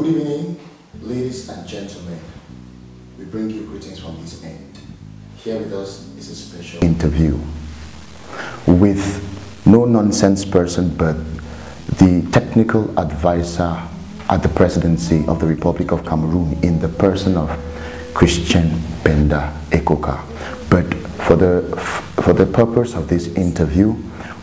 Good evening, ladies and gentlemen. We bring you greetings from this end. Here with us is a special interview with no nonsense person but the technical advisor at the presidency of the Republic of Cameroon in the person of Christian Penda, Ekoka. But for the purpose of this interview,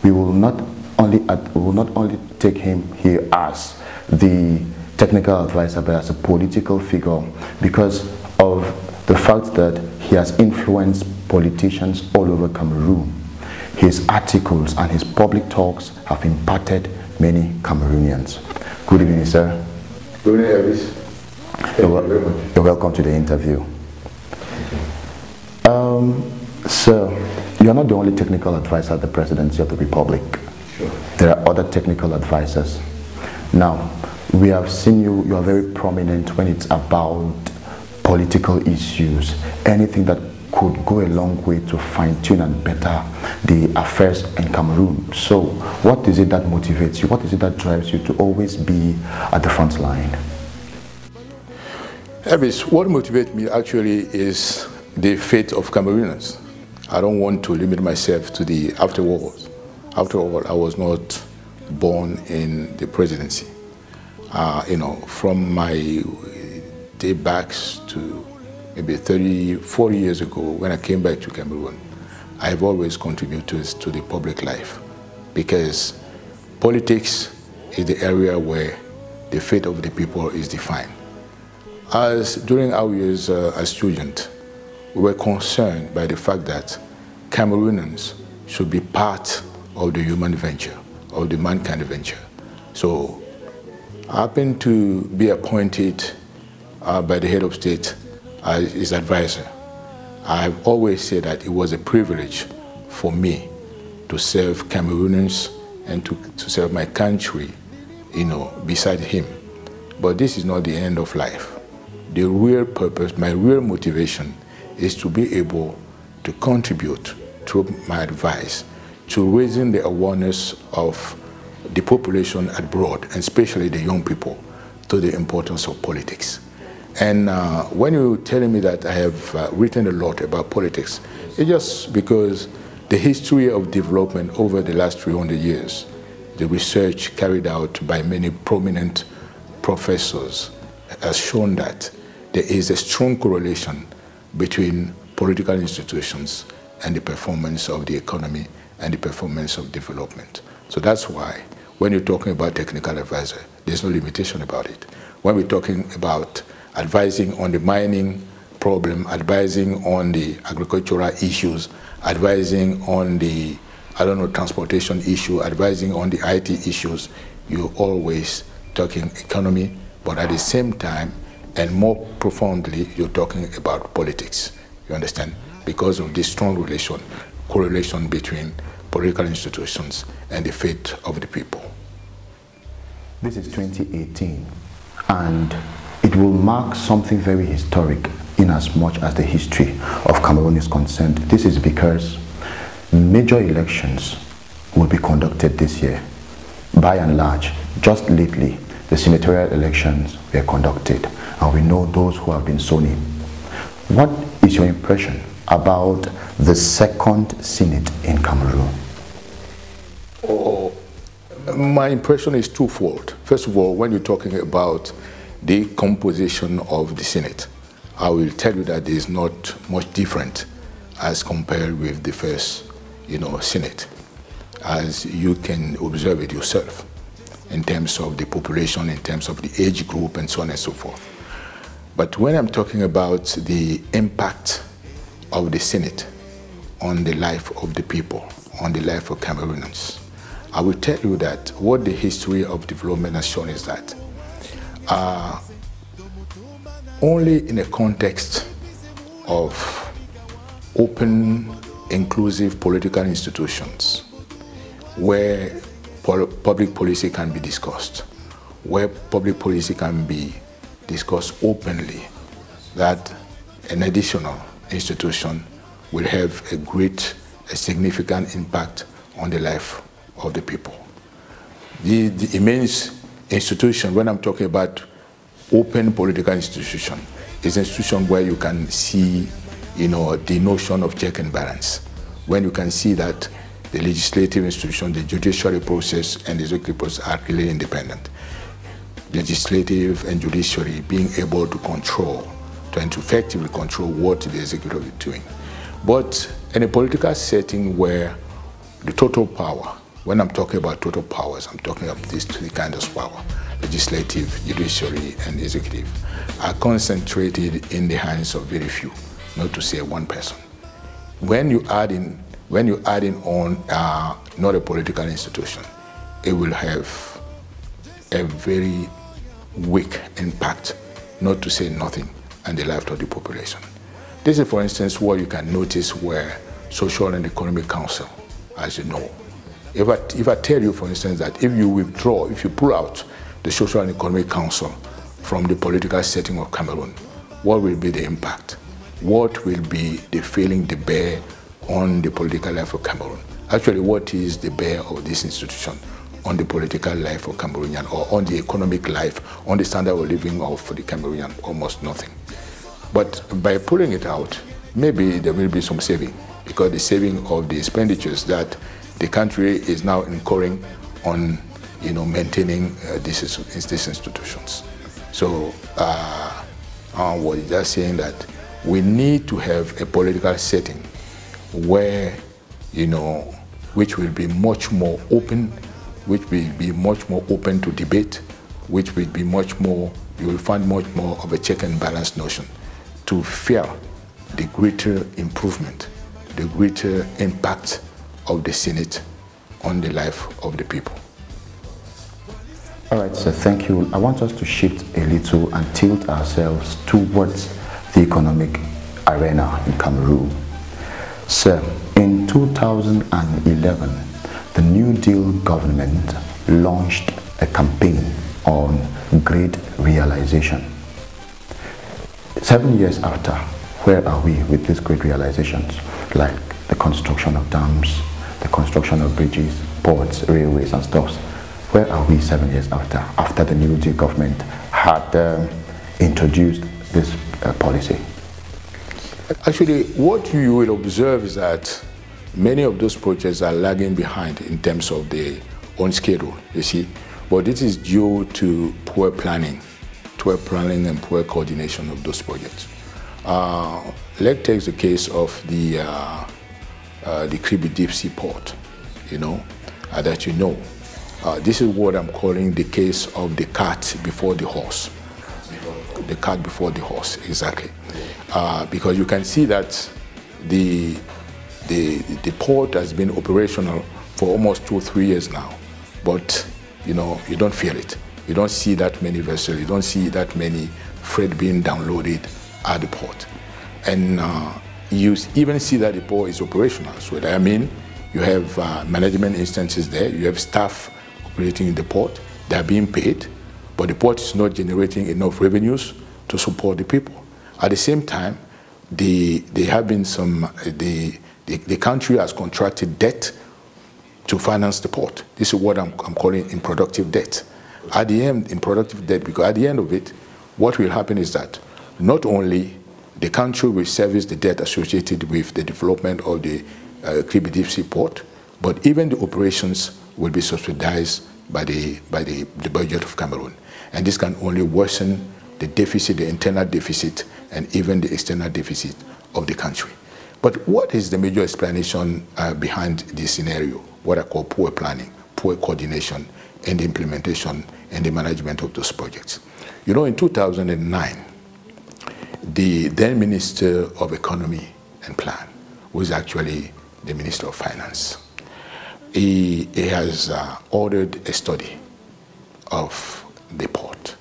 we will not only take him here as the technical advisor but as a political figure, because of the fact that he has influenced politicians all over Cameroon. His articles and his public talks have impacted many Cameroonians. Good evening, sir. Good evening, Elvis. Thank you very much. You're welcome to the interview. Sir, you're not the only technical advisor at the presidency of the Republic. Sure. There are other technical advisors. Now, we have seen you are very prominent when it's about political issues, anything that could go a long way to fine-tune and better the affairs in Cameroon. So, what is it that motivates you? What is it that drives you to always be at the front line? Elvis, what motivates me actually is the fate of Cameroonians. I don't want to limit myself to the afterwards. After all, I was not born in the presidency. From my day back to maybe 30, 40 years ago when I came back to Cameroon, I have always contributed to the public life, because politics is the area where the fate of the people is defined. During our years as students, we were concerned by the fact that Cameroonians should be part of the human venture, of the mankind venture. So I happened to be appointed by the head of state as his advisor. I've always said that it was a privilege for me to serve Cameroonians and to serve my country, beside him. But this is not the end of life. The real purpose, my real motivation, is to be able to contribute through my advice to raising the awareness of the population abroad, and especially the young people, to the importance of politics. And when you're telling me that I have written a lot about politics, it's just because the history of development over the last 300 years, the research carried out by many prominent professors has shown that there is a strong correlation between political institutions and the performance of the economy and the performance of development. So that's why when you're talking about technical advisor, there's no limitation about it. When we're talking about advising on the mining problem, advising on the agricultural issues, advising on the, transportation issue, advising on the IT issues, you're always talking economy, but at the same time, and more profoundly, you're talking about politics. You understand? Because of this strong correlation between political institutions and the fate of the people. This is 2018, and it will mark something very historic in as much as the history of Cameroon is concerned. This is because major elections will be conducted this year. By and large, just lately, the senatorial elections were conducted, and we know those who have been sworn in. What is your impression about the second Senate in Cameroon? My impression is twofold. First of all, when you're talking about the composition of the Senate, I will tell you that it is not much different as compared with the first, Senate, as you can observe it yourself in terms of the population, in terms of the age group, and so on and so forth. But when I'm talking about the impact of the Senate on the life of the people, on the life of Cameroonians, I will tell you that what the history of development has shown is that only in a context of open, inclusive political institutions where public policy can be discussed, where public policy can be discussed openly, that an additional institution will have a significant impact on the life of the people. The immense institution, when I'm talking about open political institution is an institution where you can see, the notion of check and balance, when you can see that the legislative institution, the judiciary process, and the executive process are really independent. Legislative and judiciary being able to control, to effectively control what the executive is doing. But in a political setting where the total power, when I'm talking about total powers, I'm talking about these three kinds of power, legislative, judiciary, and executive, are concentrated in the hands of very few, not to say one person. When you add in on not a political institution, it will have a very weak impact, not to say nothing, on the life of the population. This is, for instance, what you can notice where Social and Economic Council, as you know. If I tell you, for instance, that if you pull out the Social and Economic Council from the political setting of Cameroon, what will be the impact? What will be the feeling, the bear on the political life of Cameroon? Actually, what is the bear of this institution on the political life of Cameroonian, or on the economic life, on the standard of living of the Cameroonian? Almost nothing. But by pulling it out, maybe there will be some saving, because the saving of the expenditures that the country is now incurring on, maintaining these institutions. So I was just saying that we need to have a political setting where, which will be much more open, which will be much more open to debate, which will be much more, you will find much more of a check and balance notion to fear the greater improvement, the greater impact of the Senate on the life of the people. All right, sir, thank you. I want us to shift a little and tilt ourselves towards the economic arena in Cameroon. Sir, in 2011, the New Deal government launched a campaign on great realization. 7 years after, where are we with these great realizations, like the construction of dams, the construction of bridges, ports, railways, and stuff? Where are we 7 years after the New Deal government had introduced this policy? Actually, what you will observe is that many of those projects are lagging behind in terms of their own schedule, you see. But this is due to poor planning and poor coordination of those projects. Let's take the case of the Kribi Deep Sea Port, that this is what I'm calling the case of the cart before the horse. The cart before the horse, exactly. Because you can see that the port has been operational for almost 2 or 3 years now, but you don't feel it. You don't see that many vessels. You don't see that many freight being downloaded at the port, and you even see that the port is operational. So you have management instances there. You have staff operating in the port. They are being paid, but the port is not generating enough revenues to support the people. At the same time, there have been some. The country has contracted debt to finance the port. This is what I'm calling unproductive debt. At the end, unproductive debt, because at the end of it, what will happen is that not only the country will service the debt associated with the development of the Kribi Deep Sea Port, but even the operations will be subsidized by the budget of Cameroon. And this can only worsen the deficit, the internal deficit, and even the external deficit of the country. But what is the major explanation behind this scenario? What I call poor planning, poor coordination, and the implementation and the management of those projects. In 2009, the then Minister of Economy and Plan was actually the Minister of Finance. He has ordered a study of the port.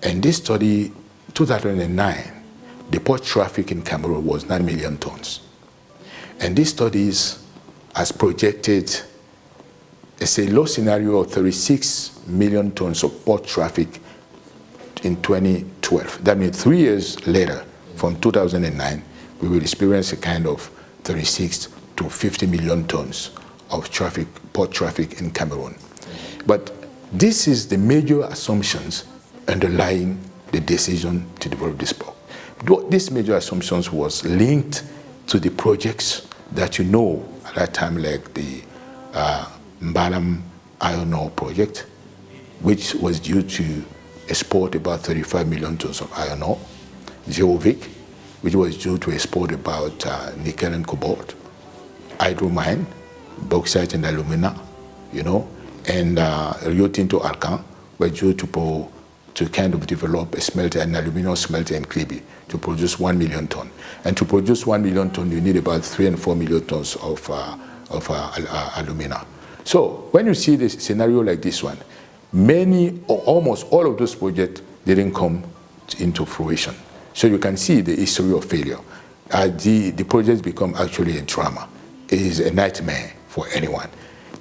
And this study, 2009, the port traffic in Cameroon was 9 million tons. And this study has projected a low scenario of 36 million tons of port traffic in 2012. That means 3 years later, from 2009, we will experience a kind of 36 to 50 million tons of port traffic in Cameroon. But this is the major assumptions underlying the decision to develop this port. These major assumptions was linked to the projects that you know at that time, like the Mbalam iron ore project, which was due to export about 35 million tons of iron ore. Jovic, which was due to export about nickel and cobalt. Hydro mine, bauxite and alumina, you know, and Rio Tinto Alcan were due to kind of develop a smelter, an aluminum smelter in Kribi to produce 1 million ton. And to produce 1 million ton, you need about 3 and 4 million tons of alumina. So when you see this scenario like this one, many or almost all of those projects didn't come into fruition. So you can see the history of failure. The projects become actually a drama. It is a nightmare for anyone.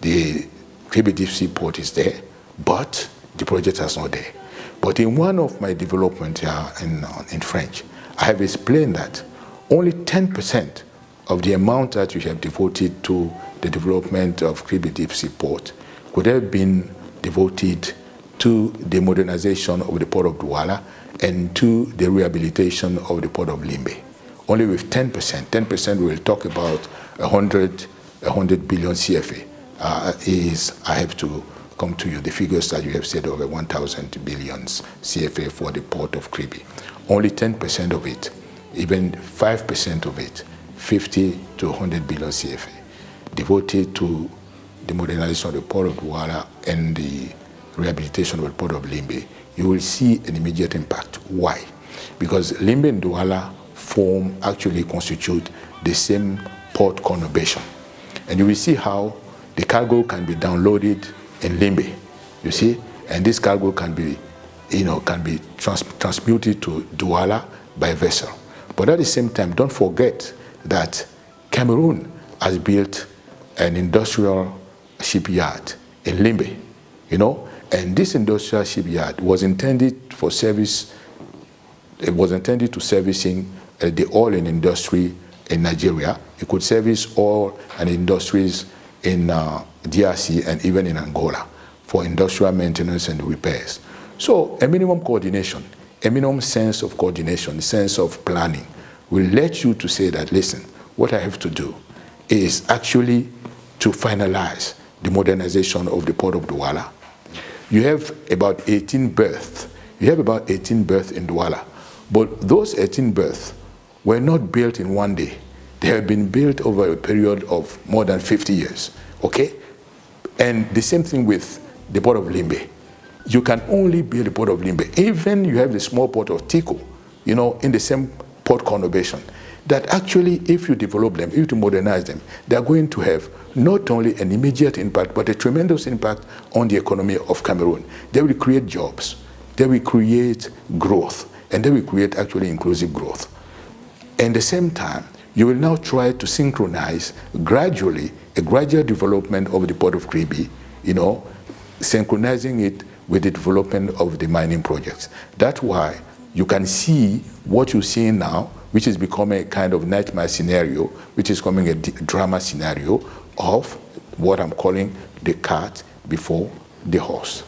The Kribi Deep Sea Port is there, but the project is not there. But in one of my developments in French, I have explained that only 10% of the amount that we have devoted to the development of Kribi Deep Sea Port could have been devoted to the modernization of the port of Douala and to the rehabilitation of the port of Limbe. Only with 10% we'll talk about 100 billion CFA. I have to come to you, the figures that you have said, over 1,000 billions CFA for the port of Kribi. Only 10% of it, even 5% of it, 50 to 100 billion CFA, devoted to the modernization of the port of Douala and the rehabilitation of the port of Limbe, you will see an immediate impact. Why? Because Limbe and Douala actually constitute the same port conurbation. And you will see how the cargo can be downloaded in Limbe, you see, and this cargo can be, transmuted to Douala by vessel. But at the same time, don't forget that Cameroon has built an industrial shipyard in Limbe, you know, and this industrial shipyard was intended for service. It was intended to servicing the oil and industry in Nigeria. It could service oil and industries in DRC and even in Angola for industrial maintenance and repairs. So a minimum coordination, a minimum sense of coordination, sense of planning will let you to say that, listen, what I have to do is actually to finalize the modernization of the port of Douala. You have about 18 berths. You have about 18 berths in Douala. But those 18 berths were not built in one day. They have been built over a period of more than 50 years, okay? And the same thing with the port of Limbe. You can only build the port of Limbe. Even you have the small port of Tico, you know, in the same port conurbation, that actually, if you develop them, if you modernize them, they are going to have not only an immediate impact, but a tremendous impact on the economy of Cameroon. They will create jobs, they will create growth, and they will create actually inclusive growth. And at the same time, you will now try to synchronize gradually a gradual development of the port of Kribi, you know, synchronizing it with the development of the mining projects. That's why you can see what you're seeing now, which is becoming a kind of nightmare scenario, which is becoming a drama scenario of what I'm calling the cart before the horse.